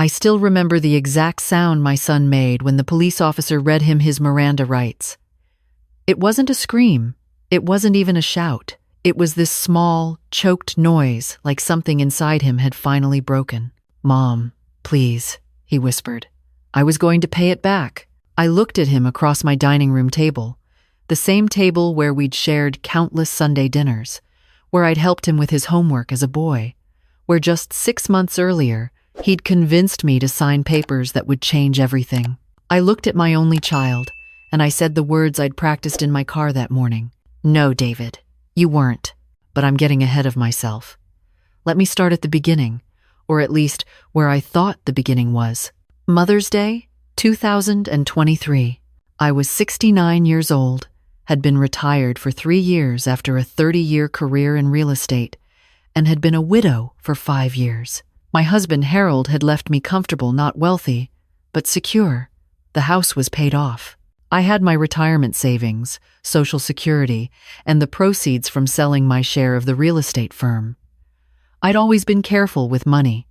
I still remember the exact sound my son made when the police officer read him his Miranda rights. It wasn't a scream. It wasn't even a shout. It was this small, choked noise, like something inside him had finally broken. "Mom, please," he whispered. I was going to pay it back. I looked at him across my dining room table, the same table where we'd shared countless Sunday dinners, where I'd helped him with his homework as a boy, where just 6 months earlier, he'd convinced me to sign papers that would change everything. I looked at my only child, and I said the words I'd practiced in my car that morning. "No, David, you weren't, but I'm getting ahead of myself. Let me start at the beginning, or at least where I thought the beginning was. Mother's Day, 2023. I was 69 years old, had been retired for 3 years after a 30-year career in real estate, and had been a widow for 5 years. My husband Harold had left me comfortable, not wealthy, but secure. The house was paid off. I had my retirement savings, Social Security, and the proceeds from selling my share of the real estate firm. I'd always been careful with money.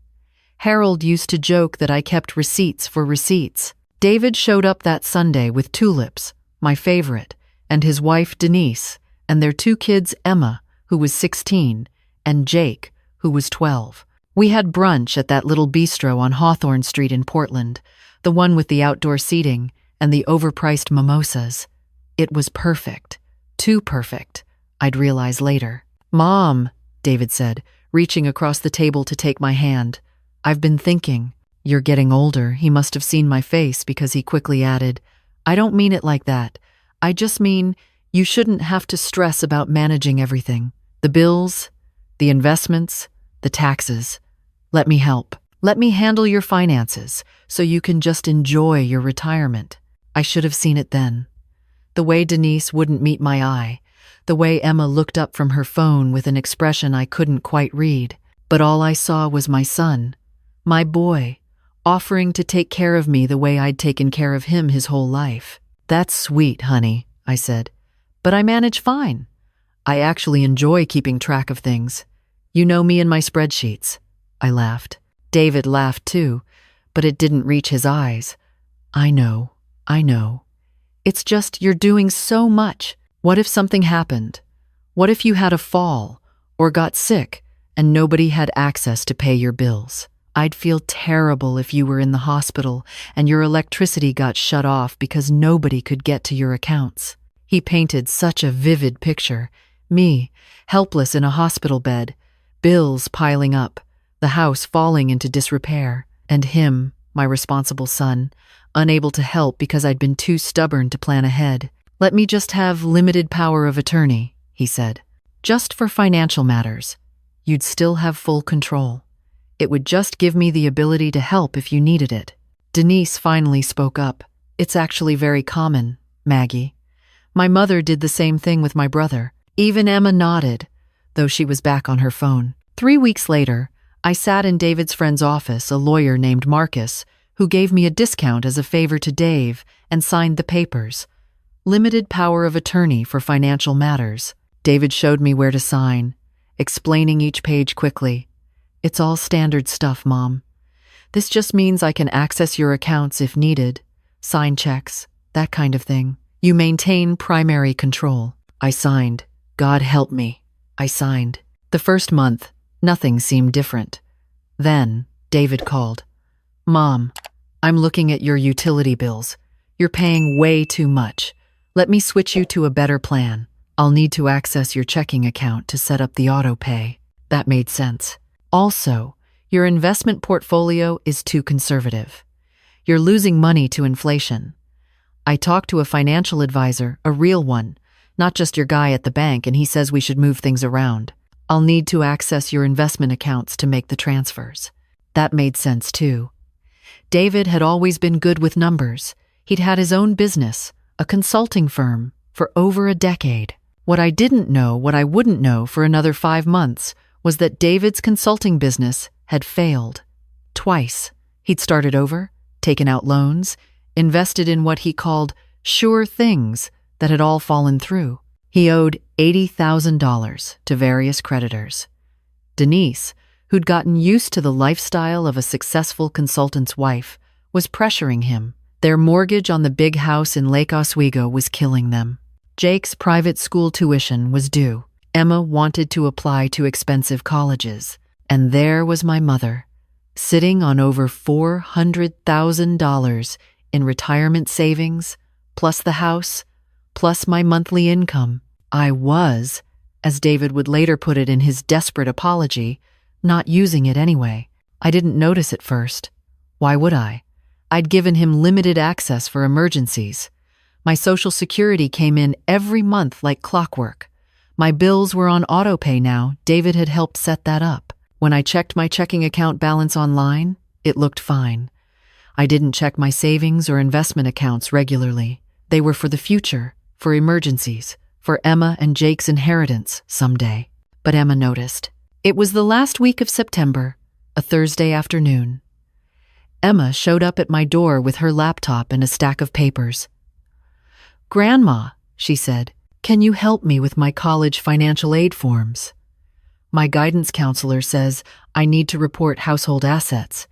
Harold used to joke that I kept receipts for receipts. David showed up that Sunday with Tulips, my favorite, and his wife Denise, and their 2 kids, Emma, who was 16, and Jake, who was 12. We had brunch at that little bistro on Hawthorne Street in Portland, the one with the outdoor seating and the overpriced mimosas. It was perfect. Too perfect, I'd realize later. "Mom," David said, reaching across the table to take my hand. "I've been thinking." "You're getting older." He must have seen my face because he quickly added, "I don't mean it like that. I just mean you shouldn't have to stress about managing everything. The bills, the investments, the taxes. Let me help. Let me handle your finances so you can just enjoy your retirement." I should have seen it then. The way Denise wouldn't meet my eye, the way Emma looked up from her phone with an expression I couldn't quite read. But all I saw was my son, my boy, offering to take care of me the way I'd taken care of him his whole life. "That's sweet, honey," I said. "But I manage fine. I actually enjoy keeping track of things. You know me and my spreadsheets." I laughed. David laughed too, but it didn't reach his eyes. I know. It's just you're doing so much. What if something happened? What if you had a fall or got sick and nobody had access to pay your bills? I'd feel terrible if you were in the hospital and your electricity got shut off because nobody could get to your accounts. He painted such a vivid picture. Me, helpless in a hospital bed, bills piling up, the house falling into disrepair, and him, my responsible son, unable to help because I'd been too stubborn to plan ahead. "Let me just have limited power of attorney," he said. "Just for financial matters. You'd still have full control. It would just give me the ability to help if you needed it." Denise finally spoke up. "It's actually very common, Maggie. My mother did the same thing with my brother." Even Emma nodded, though she was back on her phone. 3 weeks later, I sat in David's friend's office, a lawyer named Marcus, who gave me a discount as a favor to Dave and signed the papers. Limited power of attorney for financial matters. David showed me where to sign, explaining each page quickly. "It's all standard stuff, Mom. This just means I can access your accounts if needed, sign checks, that kind of thing. You maintain primary control." I signed. God help me. I signed. The first month, nothing seemed different. Then, David called. "Mom, I'm looking at your utility bills. You're paying way too much. Let me switch you to a better plan. I'll need to access your checking account to set up the auto pay." That made sense. "Also, your investment portfolio is too conservative. You're losing money to inflation. I talked to a financial advisor, a real one, not just your guy at the bank, and he says we should move things around. I'll need to access your investment accounts to make the transfers." That made sense too. David had always been good with numbers. He'd had his own business, a consulting firm, for over a decade. What I didn't know, what I wouldn't know for another 5 months, was that David's consulting business had failed. Twice. He'd started over, taken out loans, invested in what he called sure things that had all fallen through. He owed $80,000 to various creditors. Denise, who'd gotten used to the lifestyle of a successful consultant's wife, was pressuring him. Their mortgage on the big house in Lake Oswego was killing them. Jake's private school tuition was due. Emma wanted to apply to expensive colleges. And there was my mother, sitting on over $400,000 in retirement savings, plus the house, plus my monthly income. I was, as David would later put it in his desperate apology, not using it anyway. I didn't notice at first. Why would I? I'd given him limited access for emergencies. My Social Security came in every month like clockwork. My bills were on autopay now. David had helped set that up. When I checked my checking account balance online, it looked fine. I didn't check my savings or investment accounts regularly. They were for the future, for emergencies, for Emma and Jake's inheritance someday. But Emma noticed. It was the last week of September, a Thursday afternoon. Emma showed up at my door with her laptop and a stack of papers. "Grandma," she said, "can you help me with my college financial aid forms? My guidance counselor says I need to report household assets,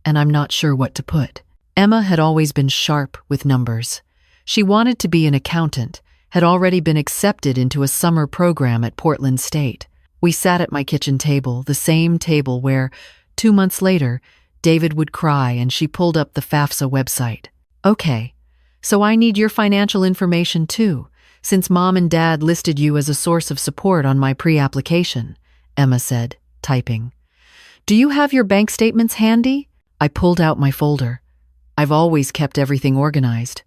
and I'm not sure what to put." Emma had always been sharp with numbers. She wanted to be an accountant, had already been accepted into a summer program at Portland State. We sat at my kitchen table, the same table where, 2 months later, David would cry and she pulled up the FAFSA website. "Okay, so I need your financial information too, since Mom and Dad listed you as a source of support on my pre-application," Emma said, typing. "Do you have your bank statements handy?" I pulled out my folder. I've always kept everything organized.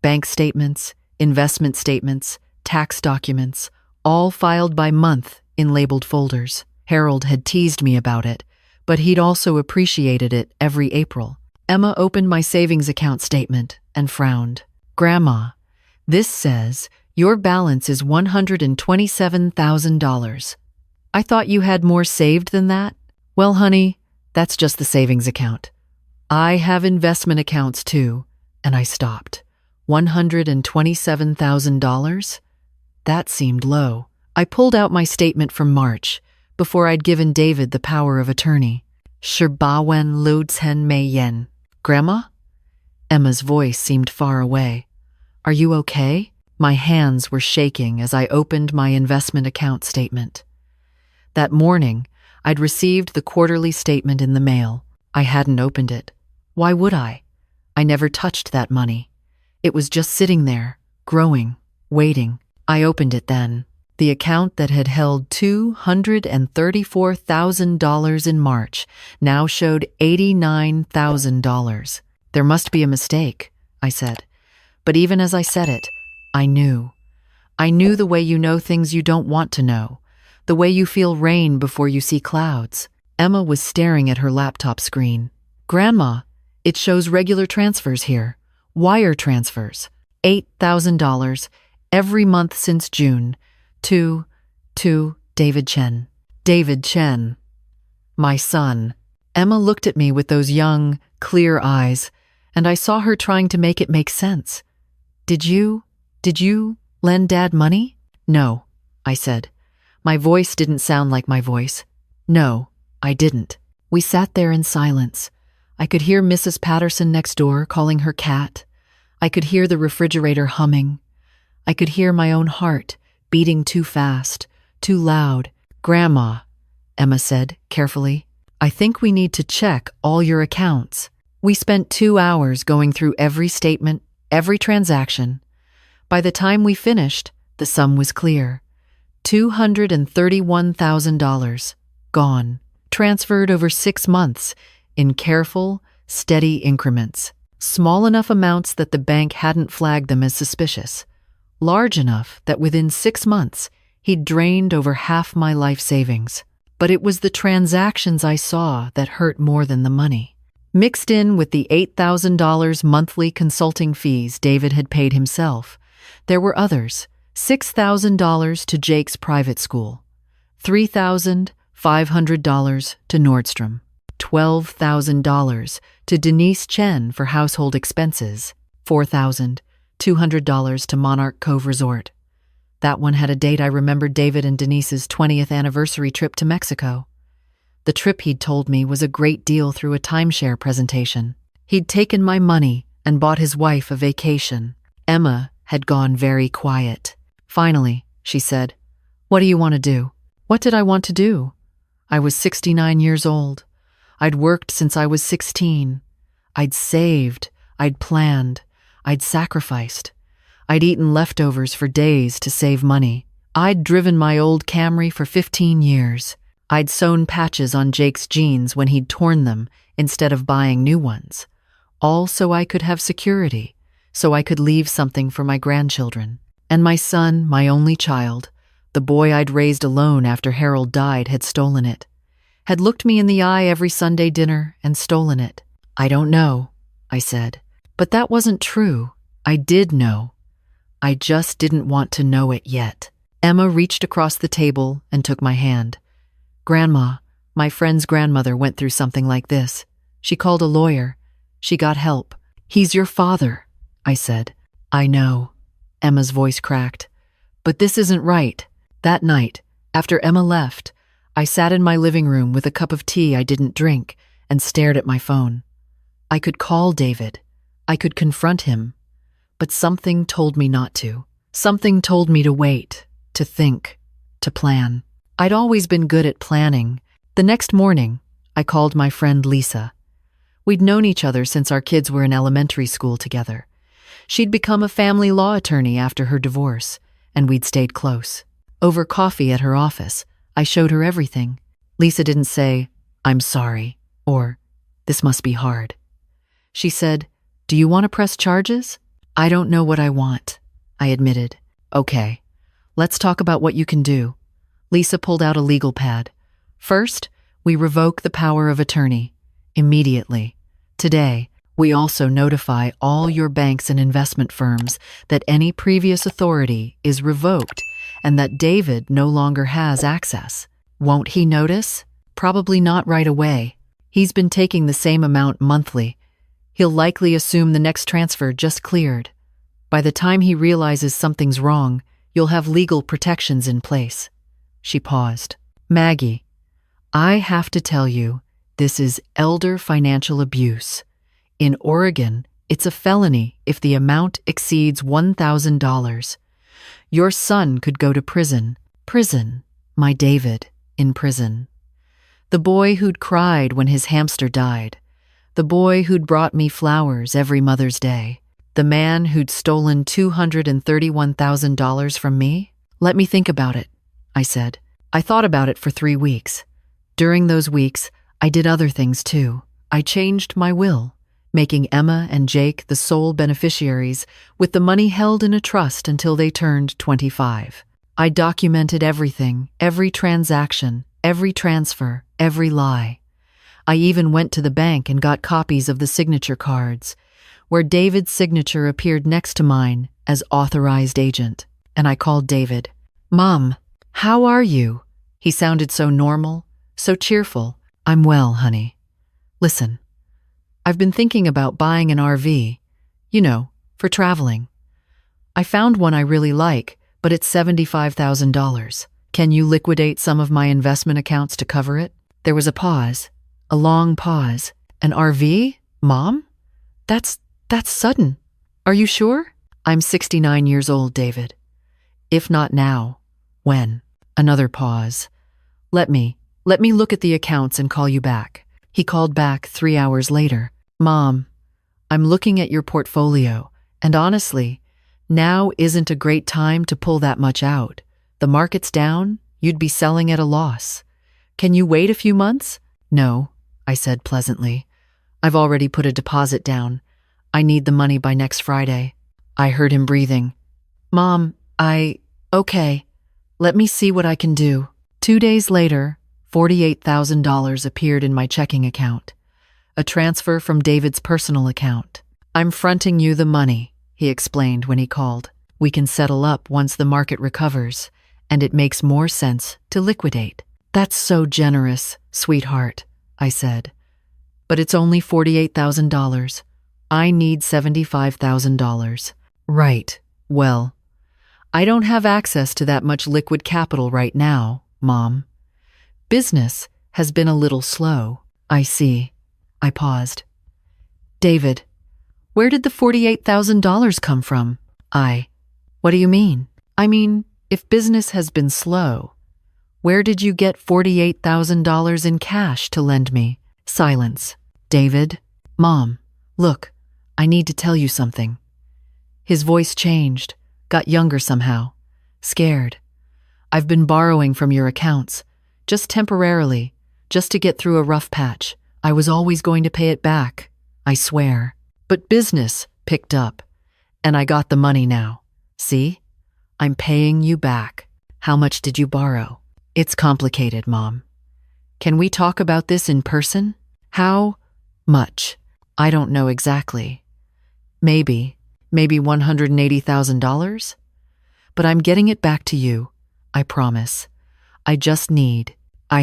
Bank statements, investment statements, tax documents, all filed by month in labeled folders. Harold had teased me about it, but he'd also appreciated it every April. Emma opened my savings account statement and frowned. "Grandma, this says your balance is $127,000. I thought you had more saved than that?" "Well, honey, that's just the savings account. I have investment accounts too," and I stopped. $127,000? That seemed low. I pulled out my statement from March, before I'd given David the power of attorney. "Shirbawen Lodsen Mei Yen." "Grandma?" Emma's voice seemed far away. "Are you okay?" My hands were shaking as I opened my investment account statement. That morning, I'd received the quarterly statement in the mail. I hadn't opened it. Why would I? I never touched that money. It was just sitting there, growing, waiting. I opened it then. The account that had held $234,000 in March now showed $89,000. "There must be a mistake," I said. But even as I said it, I knew. I knew the way you know things you don't want to know, the way you feel rain before you see clouds. Emma was staring at her laptop screen. "Grandma, it shows regular transfers here. Wire transfers. $8,000 every month since June. To David Chen." David Chen. My son. Emma looked at me with those young, clear eyes, and I saw her trying to make it make sense. Did you lend Dad money?" "No," I said. My voice didn't sound like my voice. "No, I didn't." We sat there in silence. I could hear Mrs. Patterson next door calling her cat. I could hear the refrigerator humming. I could hear my own heart beating too fast, too loud. "Grandma," Emma said carefully, "I think we need to check all your accounts." We spent 2 hours going through every statement, every transaction. By the time we finished, the sum was clear. $231,000, gone, transferred over 6 months, in careful, steady increments. Small enough amounts that the bank hadn't flagged them as suspicious. Large enough that within 6 months, he'd drained over half my life savings. But it was the transactions I saw that hurt more than the money. Mixed in with the $8,000 monthly consulting fees David had paid himself, there were others. $6,000 to Jake's private school, $3,500 to Nordstrom, $12,000 to Denise Chen for household expenses, $4,200 to Monarch Cove Resort. That one had a date I remembered: David and Denise's 20th anniversary trip to Mexico. The trip he'd told me was a great deal through a timeshare presentation. He'd taken my money and bought his wife a vacation. Emma had gone very quiet. Finally, she said, "What do you want to do?" What did I want to do? I was 69 years old. I'd worked since I was 16. I'd saved, I'd planned, I'd sacrificed. I'd eaten leftovers for days to save money. I'd driven my old Camry for 15 years. I'd sewn patches on Jake's jeans when he'd torn them instead of buying new ones. All so I could have security, so I could leave something for my grandchildren. And my son, my only child, the boy I'd raised alone after Harold died, had stolen it. Had looked me in the eye every Sunday dinner and stolen it. "I don't know," I said. But that wasn't true. I did know. I just didn't want to know it yet. Emma reached across the table and took my hand. "Grandma, my friend's grandmother went through something like this. She called a lawyer. She got help." "He's your father," I said. "I know." Emma's voice cracked. "But this isn't right." That night, after Emma left, I sat in my living room with a cup of tea I didn't drink and stared at my phone. I could call David. I could confront him. But something told me not to. Something told me to wait, to think, to plan. I'd always been good at planning. The next morning, I called my friend Lisa. We'd known each other since our kids were in elementary school together. She'd become a family law attorney after her divorce, and we'd stayed close. Over coffee at her office, I showed her everything. Lisa didn't say, "I'm sorry," or "This must be hard." She said, "Do you want to press charges?" "I don't know what I want," I admitted. "Okay, let's talk about what you can do." Lisa pulled out a legal pad. "First, we revoke the power of attorney. Immediately. Today, we also notify all your banks and investment firms that any previous authority is revoked and that David no longer has access. Won't he notice? Probably not right away. He's been taking the same amount monthly. He'll likely assume the next transfer just cleared. By the time he realizes something's wrong, you'll have legal protections in place." She paused. "Maggie, I have to tell you, this is elder financial abuse. In Oregon, it's a felony if the amount exceeds $1,000. Your son could go to prison. Prison. My David, in prison. The boy who'd cried when his hamster died. The boy who'd brought me flowers every Mother's Day. The man who'd stolen $231,000 from me? Let me think about it," I said. I thought about it for 3 weeks. During those weeks, I did other things too. I changed my will, making Emma and Jake the sole beneficiaries with the money held in a trust until they turned 25. I documented everything, every transaction, every transfer, every lie. I even went to the bank and got copies of the signature cards, where David's signature appeared next to mine as authorized agent. And I called David. "Mom, how are you?" He sounded so normal, so cheerful. "I'm well, honey. Listen, I've been thinking about buying an RV, for traveling. I found one I really like, but it's $75,000. Can you liquidate some of my investment accounts to cover it?" There was a pause, a long pause. "An RV, Mom? That's sudden. Are you sure?" "I'm 69 years old, David. If not now, when?" Another pause. Let me look at the accounts and call you back." He called back 3 hours later. "Mom, I'm looking at your portfolio, and honestly, now isn't a great time to pull that much out. The market's down, you'd be selling at a loss. Can you wait a few months?" "No," I said pleasantly. "I've already put a deposit down. I need the money by next Friday." I heard him breathing. "Mom, okay, let me see what I can do." 2 days later, $48,000 appeared in my checking account. A transfer from David's personal account. "I'm fronting you the money," he explained when he called. "We can settle up once the market recovers, and it makes more sense to liquidate." "That's so generous, sweetheart," I said. "But it's only $48,000. I need $75,000. "Right. Well, I don't have access to that much liquid capital right now, Mom. Business has been a little slow. I see. I paused. David, where did the $48,000 come from? What do you mean? I mean, if business has been slow, where did you get $48,000 in cash to lend me? Silence. David, Mom, look, I need to tell you something. His voice changed, got younger somehow, scared. I've been borrowing from your accounts, just temporarily, just to get through a rough patch. I was always going to pay it back, I swear. But business picked up, and I got the money now. See? I'm paying you back. How much did you borrow? It's complicated, Mom. Can we talk about this in person? How much? I don't know exactly. Maybe $180,000? But I'm getting it back to you, I promise. I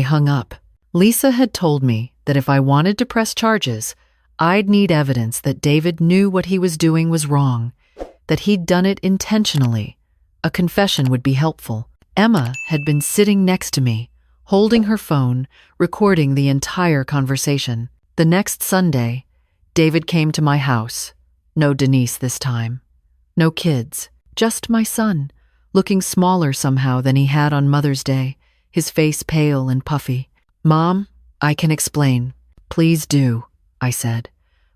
hung up. Lisa had told me that if I wanted to press charges, I'd need evidence that David knew what he was doing was wrong, that he'd done it intentionally. A confession would be helpful. Emma had been sitting next to me, holding her phone, recording the entire conversation. The next Sunday, David came to my house. No Denise this time. No kids. Just my son, looking smaller somehow than he had on Mother's Day, his face pale and puffy. Mom, I can explain. Please do, I said.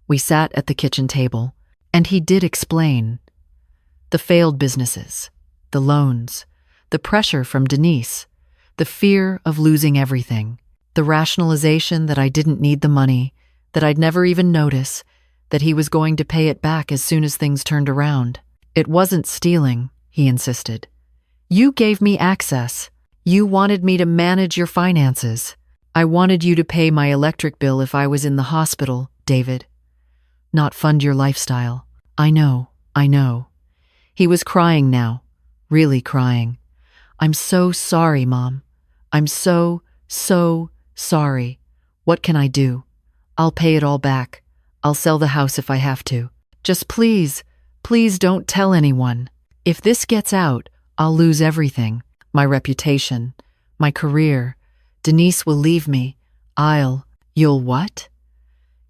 We sat at the kitchen table, and he did explain. The failed businesses, the loans, the pressure from Denise, the fear of losing everything, the rationalization that I didn't need the money, that I'd never even notice, that he was going to pay it back as soon as things turned around. It wasn't stealing, he insisted. You gave me access. You wanted me to manage your finances. I wanted you to pay my electric bill if I was in the hospital, David. Not fund your lifestyle. I know. He was crying now, really crying. I'm so sorry, Mom. I'm so sorry. What can I do? I'll pay it all back. I'll sell the house if I have to. Just please don't tell anyone. If this gets out, I'll lose everything. My reputation, my career. Denise will leave me. You'll what?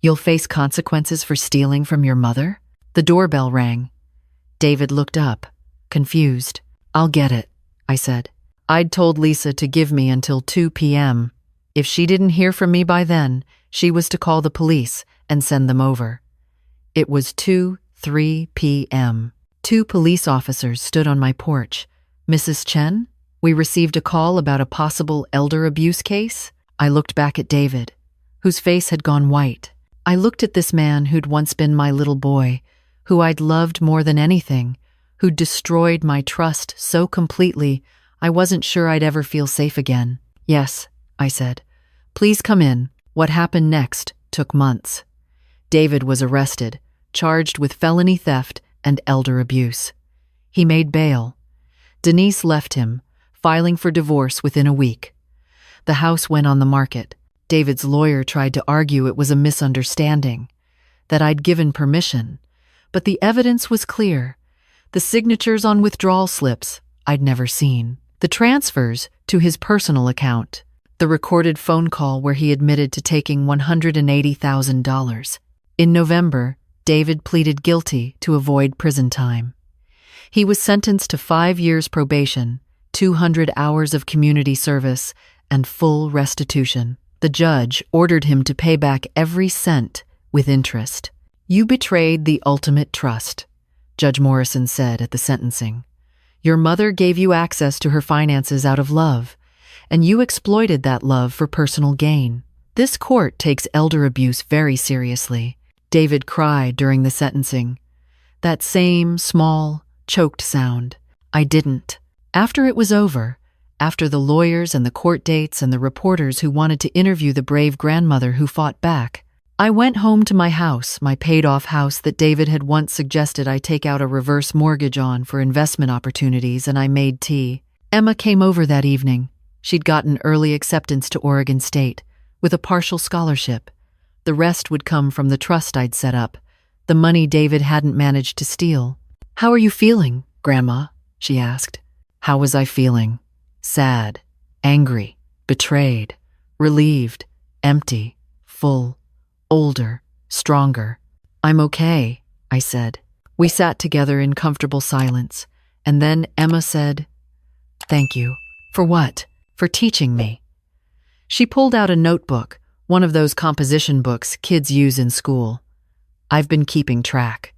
You'll face consequences for stealing from your mother? The doorbell rang. David looked up, confused. I'll get it, I said. I'd told Lisa to give me until 2 p.m. If she didn't hear from me by then, she was to call the police and send them over. It was 3 p.m. 2 police officers stood on my porch. Mrs. Chen? We received a call about a possible elder abuse case. I looked back at David, whose face had gone white. I looked at this man who'd once been my little boy, who I'd loved more than anything, who'd destroyed my trust so completely I wasn't sure I'd ever feel safe again. Yes, I said. Please come in. What happened next took months. David was arrested, charged with felony theft and elder abuse. He made bail. Denise left him, filing for divorce within a week. The house went on the market. David's lawyer tried to argue it was a misunderstanding, that I'd given permission, but the evidence was clear. The signatures on withdrawal slips I'd never seen. The transfers to his personal account. The recorded phone call where he admitted to taking $180,000. In November, David pleaded guilty to avoid prison time. He was sentenced to 5 years probation, 200 hours of community service, and full restitution. The judge ordered him to pay back every cent with interest. You betrayed the ultimate trust, Judge Morrison said at the sentencing. Your mother gave you access to her finances out of love, and you exploited that love for personal gain. This court takes elder abuse very seriously. David cried during the sentencing. That same small, choked sound. I didn't. After it was over, after the lawyers and the court dates and the reporters who wanted to interview the brave grandmother who fought back, I went home to my house, my paid-off house that David had once suggested I take out a reverse mortgage on for investment opportunities, and I made tea. Emma came over that evening. She'd gotten early acceptance to Oregon State, with a partial scholarship. The rest would come from the trust I'd set up, the money David hadn't managed to steal. How are you feeling, Grandma? She asked. How was I feeling? Sad, angry, betrayed, relieved, empty, full, older, stronger. "I'm okay," I said. We sat together in comfortable silence, and then Emma said, "Thank you." "For what?" "For teaching me." She pulled out a notebook, one of those composition books kids use in school. "I've been keeping track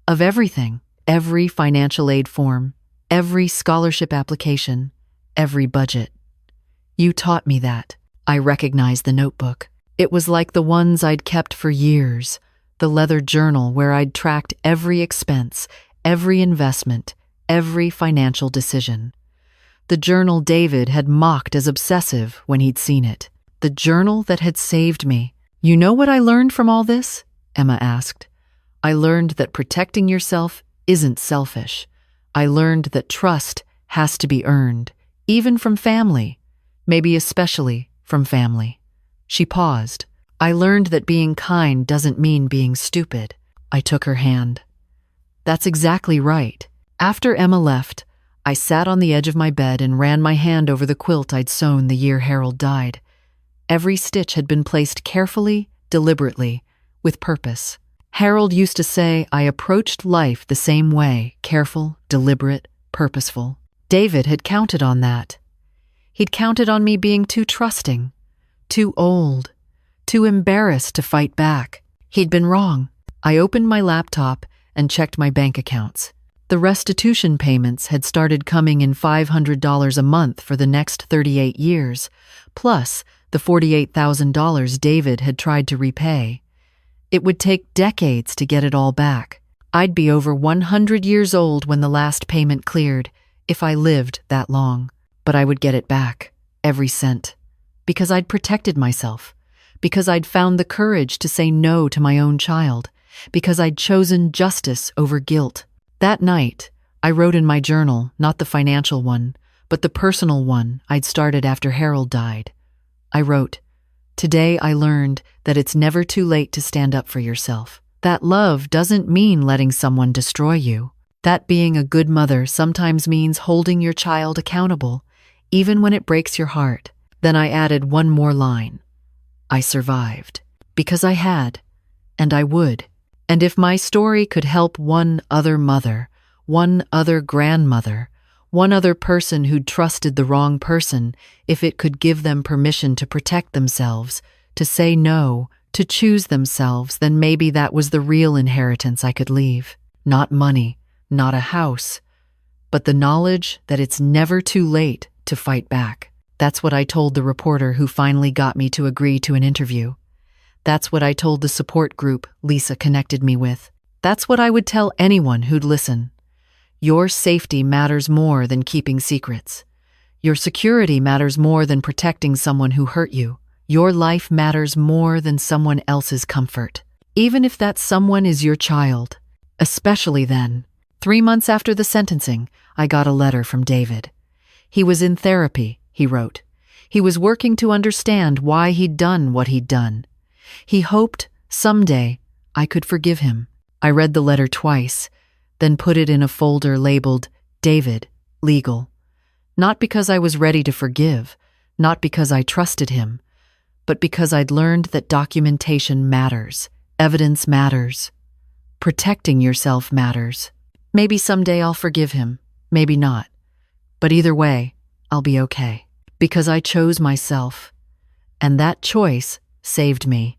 of everything, every financial aid form, every scholarship application, every budget. You taught me that." I recognized the notebook. It was like the ones I'd kept for years, the leather journal where I'd tracked every expense, every investment, every financial decision. The journal David had mocked as obsessive when he'd seen it. The journal that had saved me. "You know what I learned from all this?" Emma asked. "I learned that protecting yourself isn't selfish. I learned that trust has to be earned, even from family, maybe especially from family." She paused. "I learned that being kind doesn't mean being stupid." I took her hand. "That's exactly right." After Emma left, I sat on the edge of my bed and ran my hand over the quilt I'd sewn the year Harold died. Every stitch had been placed carefully, deliberately, with purpose. Harold used to say I approached life the same way, careful, deliberate, purposeful. David had counted on that. He'd counted on me being too trusting, too old, too embarrassed to fight back. He'd been wrong. I opened my laptop and checked my bank accounts. The restitution payments had started coming in $500 a month for the next 38 years, plus the $48,000 David had tried to repay. It would take decades to get it all back. I'd be over 100 years old when the last payment cleared, if I lived that long. But I would get it back, every cent. Because I'd protected myself. Because I'd found the courage to say no to my own child. Because I'd chosen justice over guilt. That night, I wrote in my journal, not the financial one, but the personal one I'd started after Harold died. I wrote, "Today I learned that it's never too late to stand up for yourself. That love doesn't mean letting someone destroy you. That being a good mother sometimes means holding your child accountable, even when it breaks your heart." Then I added one more line. I survived. Because I had. And I would. And if my story could help one other mother, one other grandmother, one other person who'd trusted the wrong person, if it could give them permission to protect themselves, to say no, to choose themselves, then maybe that was the real inheritance I could leave. Not money, not a house, but the knowledge that it's never too late to fight back. That's what I told the reporter who finally got me to agree to an interview. That's what I told the support group Lisa connected me with. That's what I would tell anyone who'd listen. Your safety matters more than keeping secrets. Your security matters more than protecting someone who hurt you. Your life matters more than someone else's comfort. Even if that someone is your child. Especially then. 3 months after the sentencing, I got a letter from David. He was in therapy, he wrote. He was working to understand why he'd done what he'd done. He hoped someday I could forgive him. I read the letter twice, then put it in a folder labeled David, Legal. Not because I was ready to forgive, not because I trusted him, but because I'd learned that documentation matters, evidence matters, protecting yourself matters. Maybe someday I'll forgive him, maybe not. But either way, I'll be okay. Because I chose myself, and that choice saved me.